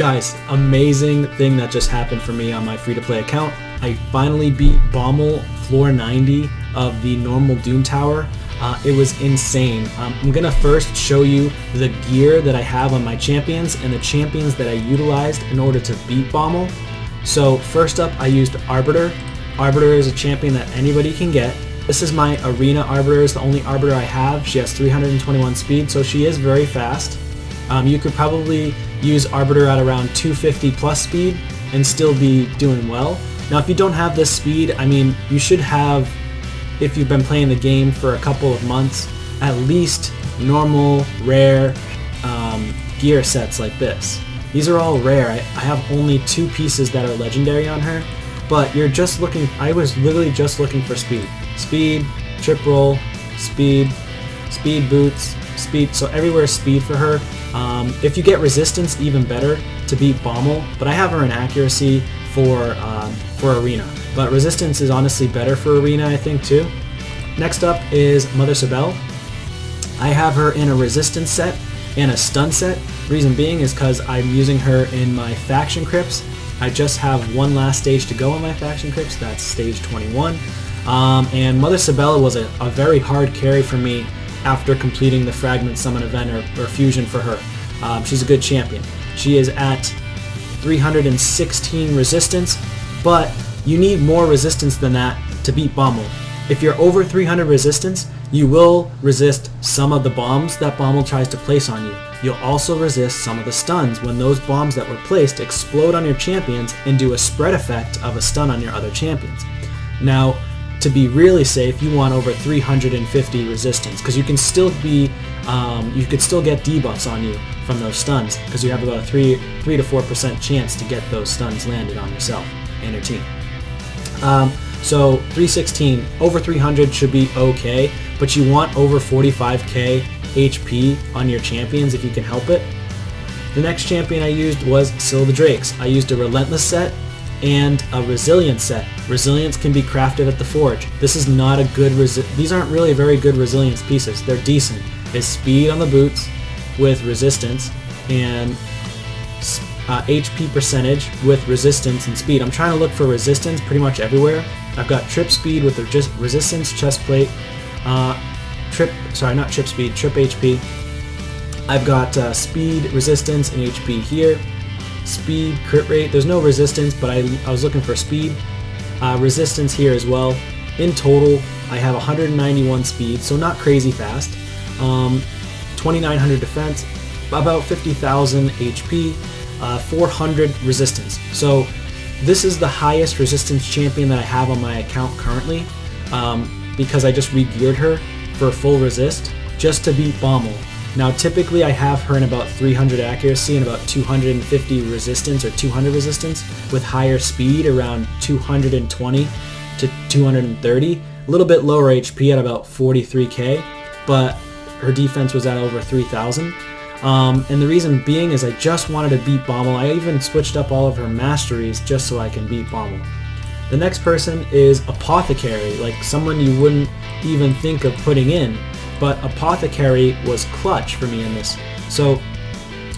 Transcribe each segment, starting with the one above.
Guys, amazing thing that just happened for me on my free-to-play account. I finally beat Bommal floor 90 of the normal Doom Tower. It was insane. I'm gonna first show you the gear that I have on my champions and the champions that I utilized in order to beat Bommal. So first up, I used Arbiter. Arbiter is a champion that anybody can get. This is my Arena Arbiter, is the only Arbiter I have. She has 321 speed, so she is very fast. You could probably use Arbiter at around 250 plus speed and still be doing well. Now if you don't have this speed, I mean, you should have, if you've been playing the game for a couple of months, at least normal, rare gear sets like this. These are all rare. I have only 2 pieces that are legendary on her, but you're just looking, I was literally just looking for speed. Speed, trip roll, speed boots, speed, so everywhere is speed for her. If you get resistance, even better to beat Bommal, but I have her in accuracy for Arena. But resistance is honestly better for Arena, I think, too. Next up is Mother Sibel. I have her in a resistance set and a stun set. Reason being is because I'm using her in my faction crypts. I just have one last stage to go in my faction crypts, that's stage 21. And Mother Sibel was a very hard carry for me after completing the Fragment Summon event or fusion for her. She's a good champion. She is at 316 resistance, but you need more resistance than that to beat Bommal. If you're over 300 resistance, you will resist some of the bombs that Bommal tries to place on you. You'll also resist some of the stuns when those bombs that were placed explode on your champions and do a spread effect of a stun on your other champions. Now, to be really safe, you want over 350 resistance, because you can still be, you could still get debuffs on you from those stuns, because you have about a 3 to 4% chance to get those stuns landed on yourself and your team. So 316, over 300 should be okay, but you want over 45k HP on your champions if you can help it. The next champion I used was Scylla the Drakes. I used a Relentless set and a Resilience set. Resilience can be crafted at the Forge. This is not a good, these aren't really very good Resilience pieces. They're decent. It's speed on the boots with resistance and HP percentage with resistance and speed. I'm trying to look for resistance pretty much everywhere. I've got trip speed with just resistance, chest plate, trip HP. I've got speed, resistance, and HP here. Speed, crit rate, there's no resistance, but I was looking for speed. Resistance here as well. In total, I have 191 speed, so not crazy fast. 2,900 defense, about 50,000 HP, 400 resistance. So this is the highest resistance champion that I have on my account currently, because I just re-geared her for full resist just to beat Bommal. Now typically I have her in about 300 accuracy and about 250 resistance or 200 resistance, with higher speed around 220 to 230, a little bit lower HP at about 43k, but her defense was at over 3,000. And the reason being is I just wanted to beat Bommal. I even switched up all of her masteries just so I can beat Bommal. The next person is Apothecary, like someone you wouldn't even think of putting in, but Apothecary was clutch for me in this. So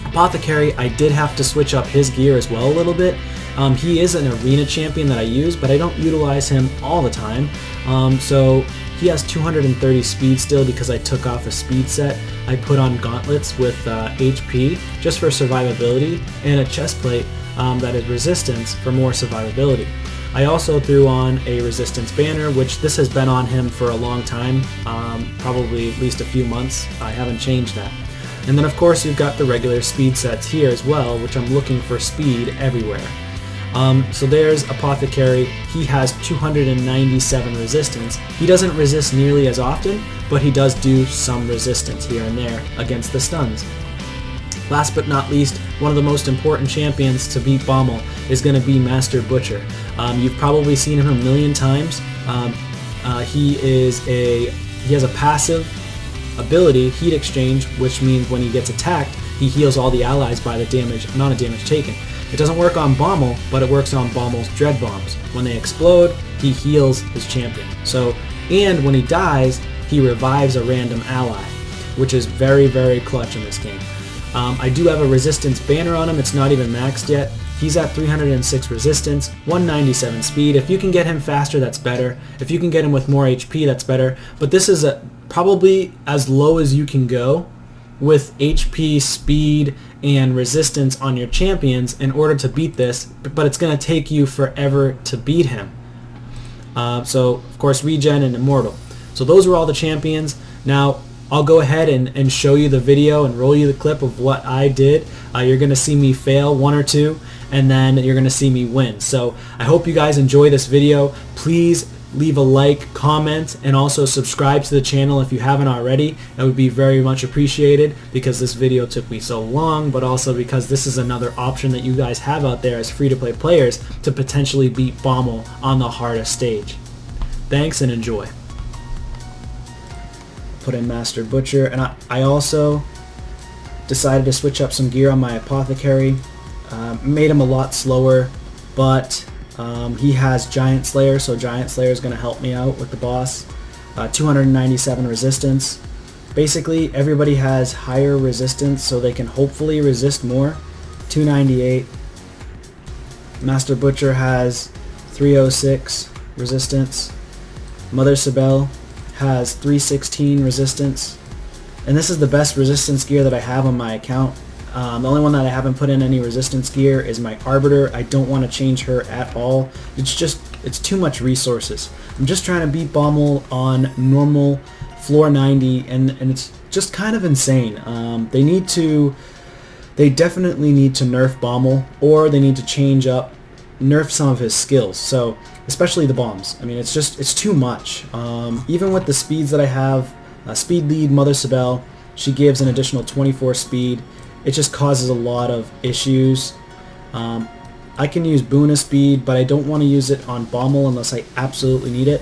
Apothecary, I did have to switch up his gear as well a little bit. He is an arena champion that I use, but I don't utilize him all the time. So he has 230 speed still because I took off a speed set. I put on gauntlets with HP just for survivability, and a chest plate that is resistance for more survivability. I also threw on a resistance banner, which this has been on him for a long time, probably at least a few months. I haven't changed that. And then of course you've got the regular speed sets here as well, which I'm looking for speed everywhere. So there's Apothecary. He has 297 resistance. He doesn't resist nearly as often, but he does do some resistance here and there against the stuns. Last but not least, one of the most important champions to beat Bommal is going to be Master Butcher. You've probably seen him a million times. He has a passive ability, Heat Exchange, which means when he gets attacked, he heals all the allies by the amount of damage taken. It doesn't work on Bommal, but it works on Bommal's Dread Bombs. When they explode, he heals his champion. And when he dies, he revives a random ally, which is very, very clutch in this game. I do have a resistance banner on him. It's not even maxed yet. He's at 306 resistance, 197 speed. If you can get him faster, that's better. If you can get him with more HP, that's better. But this is probably as low as you can go with HP, speed, and resistance on your champions in order to beat this, but it's going to take you forever to beat him. So, of course, regen and immortal. So those are all the champions. Now, I'll go ahead and show you the video and roll you the clip of what I did. You're going to see me fail one or two, and then you're going to see me win. So I hope you guys enjoy this video. Please leave a like, comment, and also subscribe to the channel if you haven't already. That would be very much appreciated, because this video took me so long, but also because this is another option that you guys have out there as free-to-play players to potentially beat Bommal on the hardest stage. Thanks and enjoy. Put in Master Butcher, and I also decided to switch up some gear on my Apothecary. Made him a lot slower, but he has Giant Slayer, so Giant Slayer is going to help me out with the boss. 297 resistance. Basically, everybody has higher resistance, so they can hopefully resist more. 298. Master Butcher has 306 resistance. Mother Sibel has 316 resistance. And this is the best resistance gear that I have on my account. The only one that I haven't put in any resistance gear is my Arbiter. I don't want to change her at all. It's too much resources. I'm just trying to beat Bommal on normal floor 90, and it's just kind of insane. They definitely need to nerf Bommal, or they need to nerf some of his skills. So especially the bombs. I mean, it's too much. Even with the speeds that I have, speed lead Mother Sibel, she gives an additional 24 speed. It just causes a lot of issues. I can use Boona speed, but I don't want to use it on Bommal unless I absolutely need it.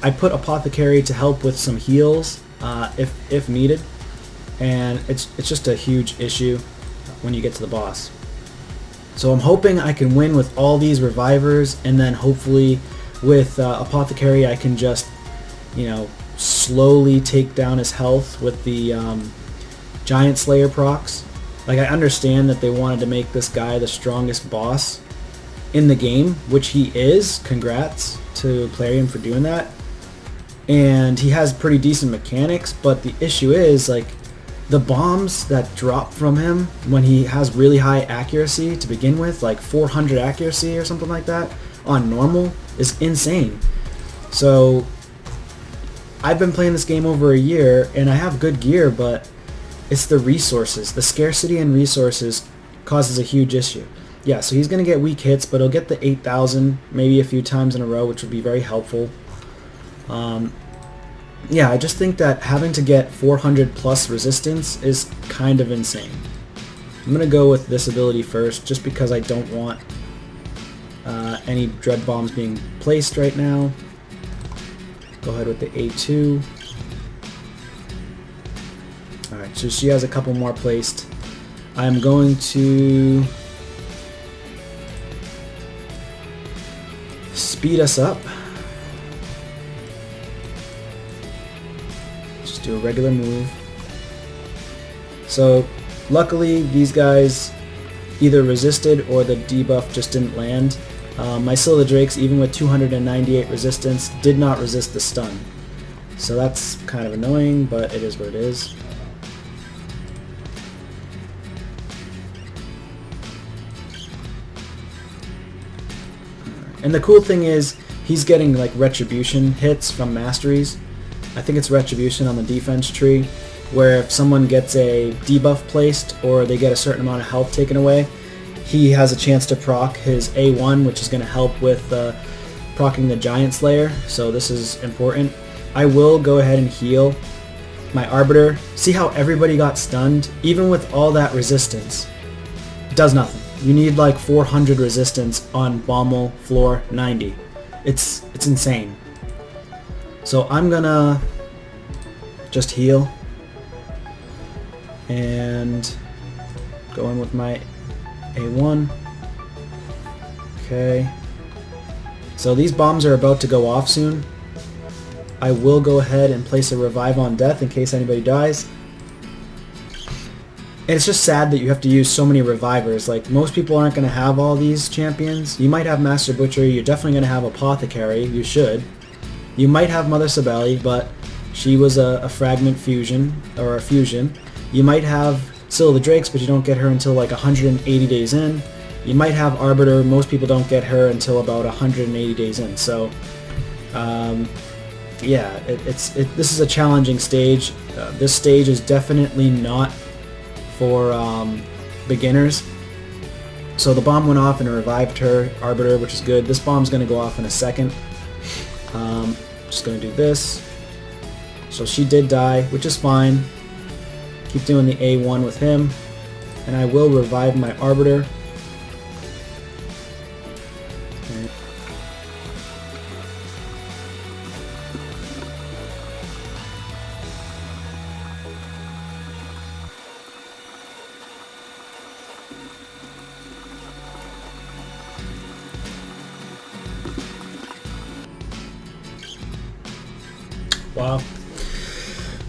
I put Apothecary to help with some heals if needed, and it's just a huge issue when you get to the boss. So I'm hoping I can win with all these revivers, and then hopefully with Apothecary I can just, slowly take down his health with the Giant Slayer procs. Like, I understand that they wanted to make this guy the strongest boss in the game, which he is. Congrats to Plarium for doing that. And he has pretty decent mechanics, but the issue is, like, the bombs that drop from him when he has really high accuracy to begin with, like 400 accuracy or something like that, on normal, is insane. So I've been playing this game over a year, and I have good gear, but it's the resources. The scarcity in resources causes a huge issue. Yeah, so he's going to get weak hits, but he'll get the 8,000 maybe a few times in a row, which would be very helpful. Yeah, I just think that having to get 400 plus resistance is kind of insane. I'm going to go with this ability first, just because I don't want any Dread Bombs being placed right now. Go ahead with the A2. Alright, so she has a couple more placed. I'm going to speed us up. Just do a regular move. So luckily these guys either resisted or the debuff just didn't land. My Scylla Drakes, even with 298 resistance, did not resist the stun. So that's kind of annoying, but it is what it is. And the cool thing is, he's getting like retribution hits from masteries. I think it's retribution on the defense tree, where if someone gets a debuff placed or they get a certain amount of health taken away, he has a chance to proc his A1, which is going to help with proccing the Giant Slayer, so this is important. I will go ahead and heal my Arbiter. See how everybody got stunned? Even with all that resistance, it does nothing. You need like 400 resistance on Bommal floor 90. It's insane. So I'm gonna just heal and go in with my A1. Okay. So these bombs are about to go off soon. I will go ahead and place a revive on death in case anybody dies. And it's just sad that you have to use so many revivers. Like, most people aren't going to have all these champions. You might have Master Butcher, you're definitely going to have Apothecary, you should. You might have Mother Sibeli, but she was a fragment fusion, or a fusion. You might have Scylla the Drakes, but you don't get her until like 180 days in. You might have Arbiter, most people don't get her until about 180 days in. So, yeah, this is a challenging stage. This stage is definitely not for beginners. So the bomb went off and it revived her, Arbiter, which is good. This bomb's going to go off in a second. Just going to do this. So she did die, which is fine. Keep doing the A1 with him. And I will revive my Arbiter. Wow.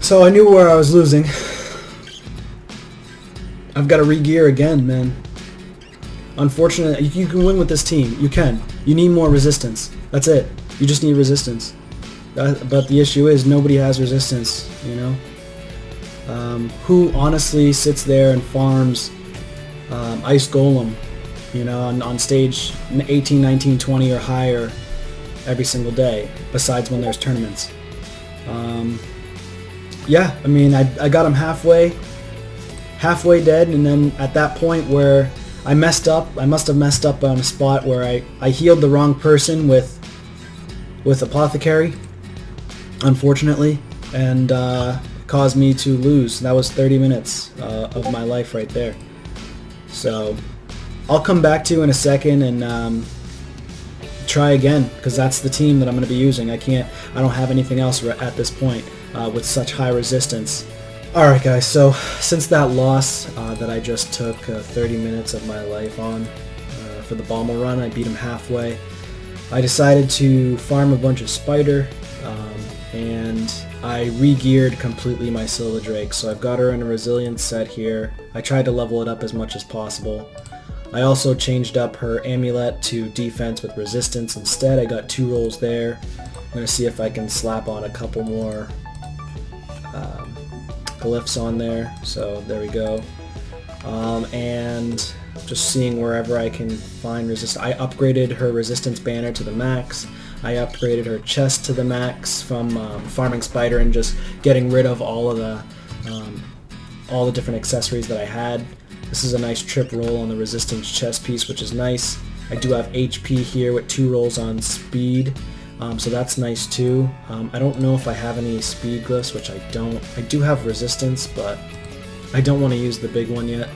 So I knew where I was losing. I've got to re-gear again, man. Unfortunately, you can win with this team. You can. You need more resistance. That's it. You just need resistance. But the issue is nobody has resistance, you know? Who honestly sits there and farms Ice Golem, you know, on stage 18, 19, 20 or higher every single day, besides when there's tournaments? Yeah, I mean, I got him halfway dead, and then at that point where I messed up, I must have messed up on a spot where I healed the wrong person with Apothecary, unfortunately, and caused me to lose. That was 30 minutes of my life right there. So I'll come back to you in a second and try again, because that's the team that I'm going to be using. I don't have anything else at this point with such high resistance. Alright guys, so since that loss that I just took 30 minutes of my life on for the Bommal run, I beat him halfway. I decided to farm a bunch of Spider, and I re-geared completely my Scylla Drake. So I've got her in a resilience set here. I tried to level it up as much as possible. I also changed up her amulet to defense with resistance instead. I got 2 rolls there. I'm going to see if I can slap on a couple more glyphs on there. So there we go. And just seeing wherever I can find resistance. I upgraded her resistance banner to the max. I upgraded her chest to the max from farming Spider and just getting rid of all the different accessories that I had. This is a nice trip roll on the resistance chest piece, which is nice. I do have HP here with 2 rolls on speed, so that's nice too. I don't know if I have any speed glyphs, which I don't. I do have resistance, but I don't want to use the big one yet.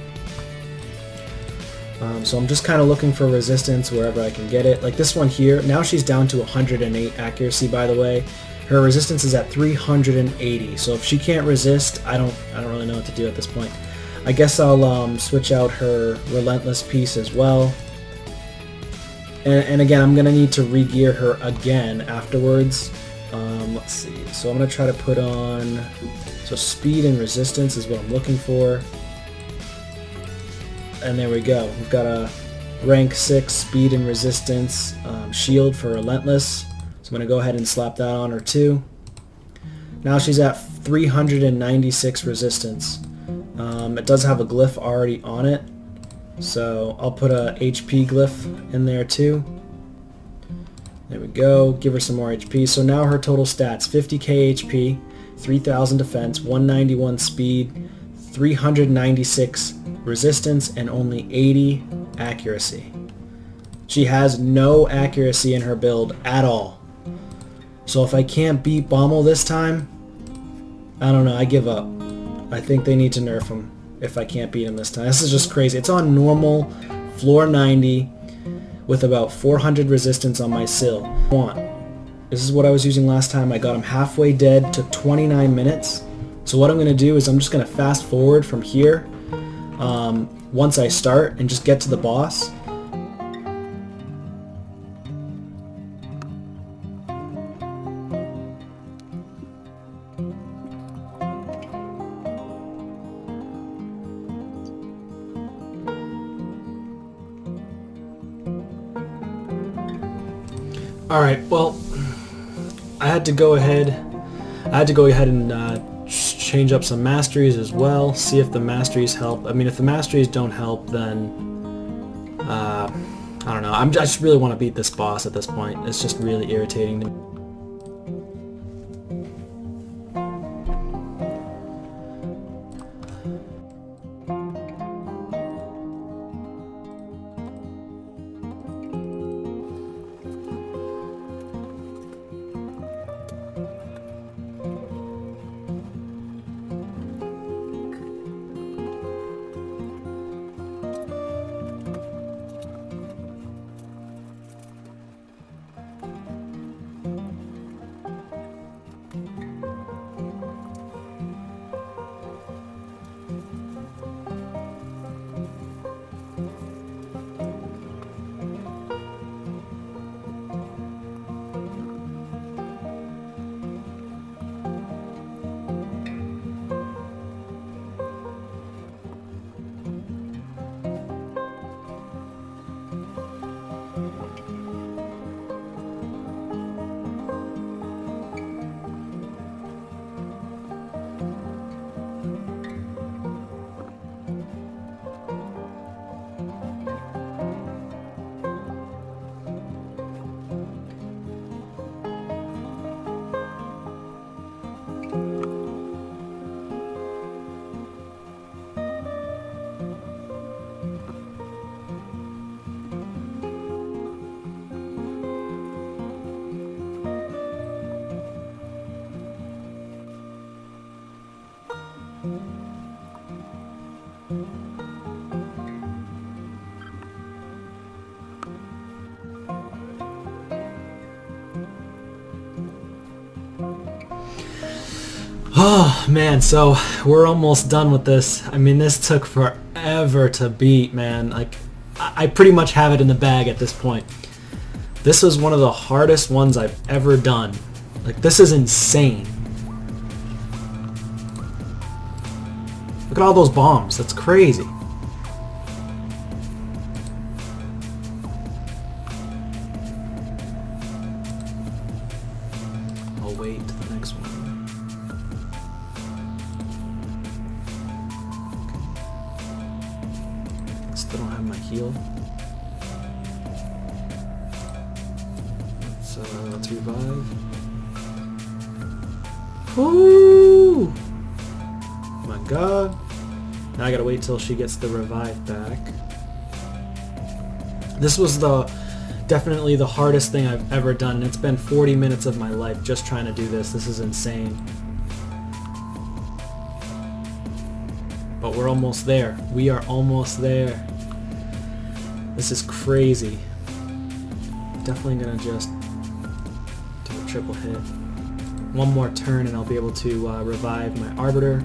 So I'm just kind of looking for resistance wherever I can get it. Like this one here, now she's down to 108 accuracy, by the way. Her resistance is at 380, so if she can't resist, I don't really know what to do at this point. I guess I'll switch out her relentless piece as well. And again, I'm going to need to re-gear her again afterwards. Let's see. So I'm going to try to put on... So speed and resistance is what I'm looking for. And there we go. We've got a rank 6 speed and resistance shield for relentless. So I'm going to go ahead and slap that on her too. Now she's at 396 resistance. It does have a glyph already on it, so I'll put a HP glyph in there too. There we go, give her some more HP. So now her total stats, 50k HP, 3000 defense, 191 speed, 396 resistance, and only 80 accuracy. She has no accuracy in her build at all. So if I can't beat Bommal this time, I don't know, I give up. I think they need to nerf him if I can't beat him this time. This is just crazy. It's on normal, floor 90, with about 400 resistance on my Syl. This is what I was using last time. I got him halfway dead, took 29 minutes. So what I'm going to do is I'm just going to fast forward from here once I start and just get to the boss. Alright, well, I had to go ahead and change up some masteries as well, see if the masteries help. I mean, if the masteries don't help, then I don't know. I just really want to beat this boss at this point. It's just really irritating to me. Oh man, so we're almost done with this. I mean, this took forever to beat, man. Like, I pretty much have it in the bag at this point. This was one of the hardest ones I've ever done. Like, this is insane. Look at all those bombs. That's crazy. I'll wait to the next one. Still don't have my heal. Let's revive. Woo! Oh my god. Now I gotta wait till she gets the revive back. This was definitely the hardest thing I've ever done, and it's been 40 minutes of my life just trying to do this. This is insane. But we're almost there. We are almost there. This is crazy. Definitely gonna just do a triple hit. One more turn and I'll be able to revive my Arbiter.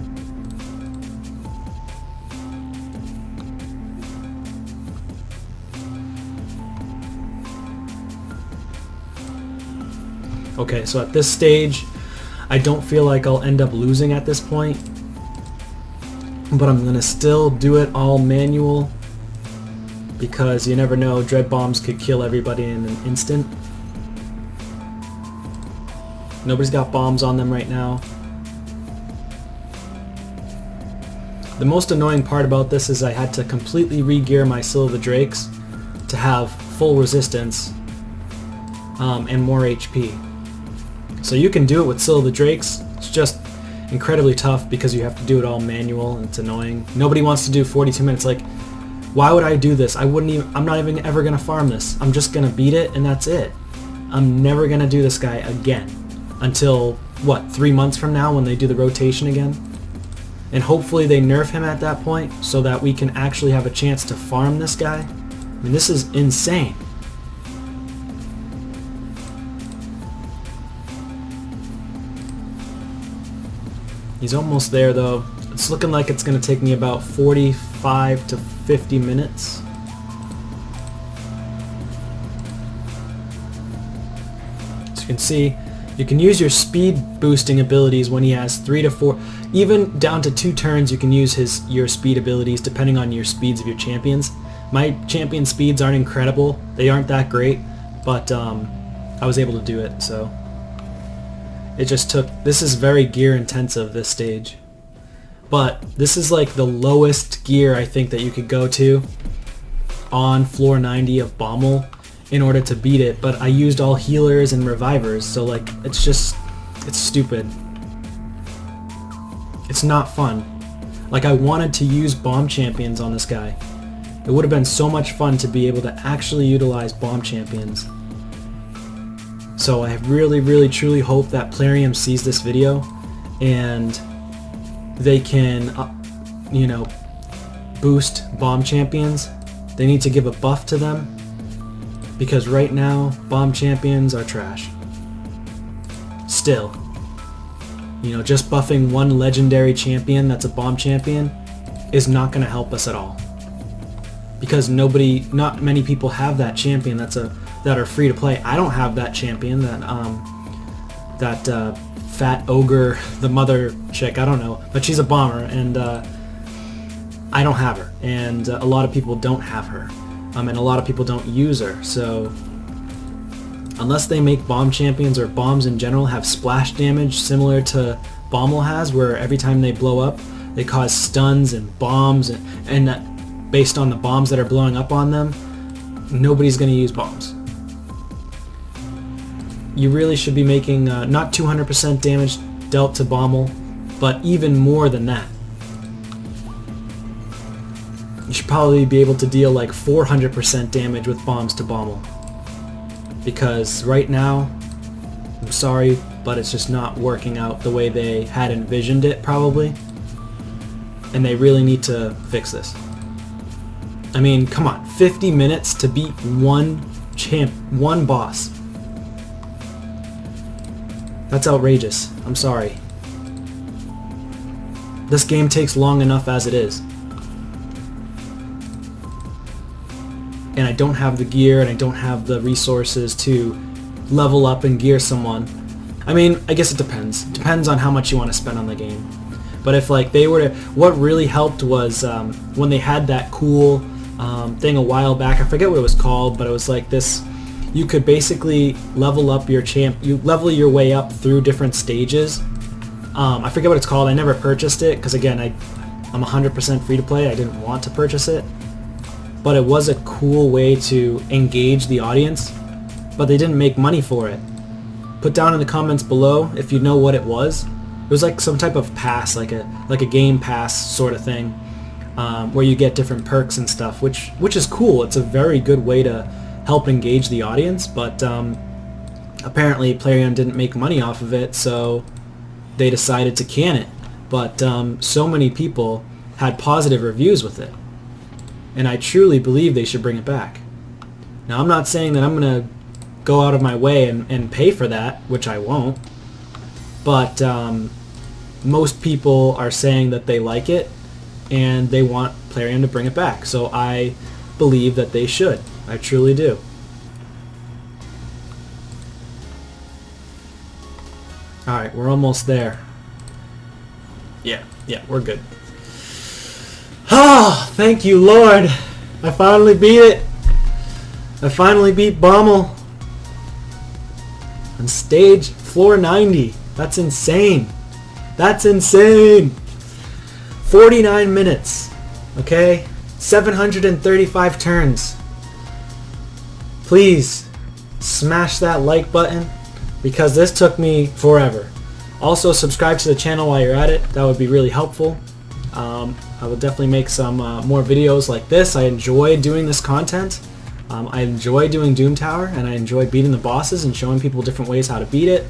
Okay, so at this stage, I don't feel like I'll end up losing at this point, but I'm gonna still do it all manual because you never know, dread bombs could kill everybody in an instant. Nobody's got bombs on them right now. The most annoying part about this is I had to completely re-gear my Silver Drakes to have full resistance and more HP. So you can do it with Silver Drakes, it's just incredibly tough because you have to do it all manual and it's annoying. Nobody wants to do 42 minutes. Like, why would I do this? I'm not even ever gonna farm this. I'm just gonna beat it and that's it. I'm never gonna do this guy again until, what, 3 months from now when they do the rotation again? And hopefully they nerf him at that point so that we can actually have a chance to farm this guy. I mean, this is insane. He's almost there though. It's looking like it's going to take me about 45 to 50 minutes. As you can see, you can use your speed boosting abilities when he has 3 to 4, even down to 2 turns you can use your speed abilities depending on your speeds of your champions. My champion speeds aren't incredible, they aren't that great, but I was able to do it. So it just took, this is very gear intensive, this stage. But this is like the lowest gear I think that you could go to on floor 90 of Bommal in order to beat it, but I used all healers and revivers, so like it's stupid. It's not fun. Like, I wanted to use bomb champions on this guy. It would have been so much fun to be able to actually utilize bomb champions. So I really, really, truly hope that Plarium sees this video and they can, you know, boost bomb champions. They need to give a buff to them, because right now bomb champions are trash. Still, you know, just buffing one legendary champion that's a bomb champion is not going to help us at all, because not many people have that champion that are free to play. I don't have that champion, that fat ogre, the mother chick, I don't know, but she's a bomber, and I don't have her, and a lot of people don't have her, and a lot of people don't use her. So unless they make bomb champions, or bombs in general have splash damage similar to Bommal has, where every time they blow up they cause stuns and bombs, and that based on the bombs that are blowing up on them, nobody's going to use bombs. You really should be making not 200% damage dealt to Bommal, but even more than that. You should probably be able to deal like 400% damage with bombs to Bommal. Because right now, I'm sorry, but it's just not working out the way they had envisioned it, probably. And they really need to fix this. I mean, come on, 50 minutes to beat one boss. That's outrageous. I'm sorry. This game takes long enough as it is. And I don't have the gear, and I don't have the resources to level up and gear someone. I mean, I guess it depends. Depends on how much you want to spend on the game. But if like they were to, what really helped was when they had that cool thing a while back. I forget what it was called, but it was like this. You could basically level up your you level your way up through different stages. I forget what it's called. I never purchased it because, again, I'm 100% free to play. I didn't want to purchase it. But it was a cool way to engage the audience, but they didn't make money for it. Put down in the comments below if you know what it was. It was like some type of pass, like a game pass sort of thing, where you get different perks and stuff, which is cool. It's a very good way to help engage the audience, but apparently Plarium didn't make money off of it, so they decided to can it. But so many people had positive reviews with it, and I truly believe they should bring it back. Now, I'm not saying that I'm going to go out of my way and pay for that, which I won't, but most people are saying that they like it and they want Plarium to bring it back, so I believe that they should. I truly do. Alright, we're almost there. Yeah, we're good. Oh, thank you, Lord. I finally beat it. I finally beat Bommal on stage floor 90. That's insane. That's insane. 49 minutes. Okay? 735 turns. Please smash that like button, because this took me forever. Also, subscribe to the channel while you're at it. That would be really helpful. I will definitely make some more videos like this. I enjoy doing this content. I enjoy doing Doom Tower, and I enjoy beating the bosses and showing people different ways how to beat it.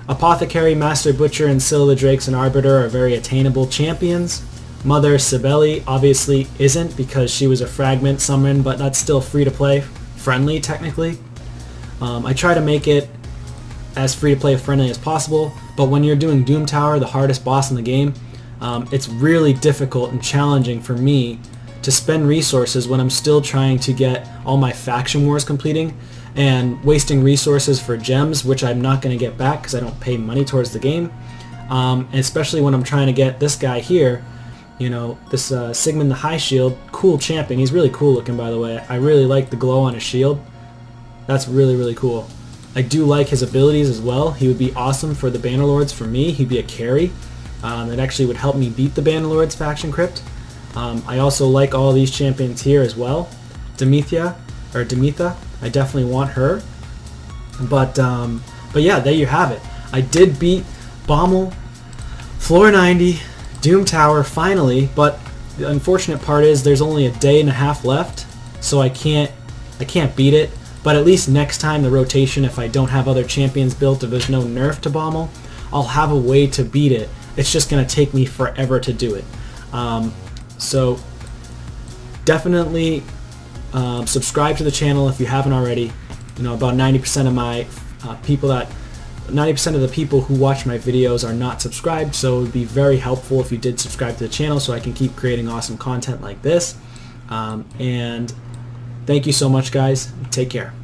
Apothecary, Master Butcher, and Scylla the Drakes and Arbiter are very attainable champions. Mother Sibeli obviously isn't, because she was a fragment summon, but that's still free to play friendly technically. I try to make it as free to play friendly as possible, but when you're doing Doom Tower, the hardest boss in the game, it's really difficult and challenging for me to spend resources when I'm still trying to get all my faction wars completing, and wasting resources for gems, which I'm not going to get back because I don't pay money towards the game. And especially when I'm trying to get this guy here, you know, this Sigmund the High Shield, cool champion. He's really cool looking, by the way. I really like the glow on his shield. That's really, really cool. I do like his abilities as well. He would be awesome for the Bannerlords for me. He'd be a carry. It actually would help me beat the Bannerlords faction crypt. I also like all these champions here as well. Demetha, I definitely want her. But yeah, there you have it. I did beat Bommal, floor 90, Doom Tower finally, but the unfortunate part is there's only a day and a half left, so I can't beat it. But at least next time the rotation, if I don't have other champions built, if there's no nerf to Bommal, I'll have a way to beat it. It's just going to take me forever to do it. So definitely subscribe to the channel if you haven't already. You know, about 90% of my 90% of the people who watch my videos are not subscribed, so it would be very helpful if you did subscribe to the channel so I can keep creating awesome content like this. And thank you so much, guys. Take care.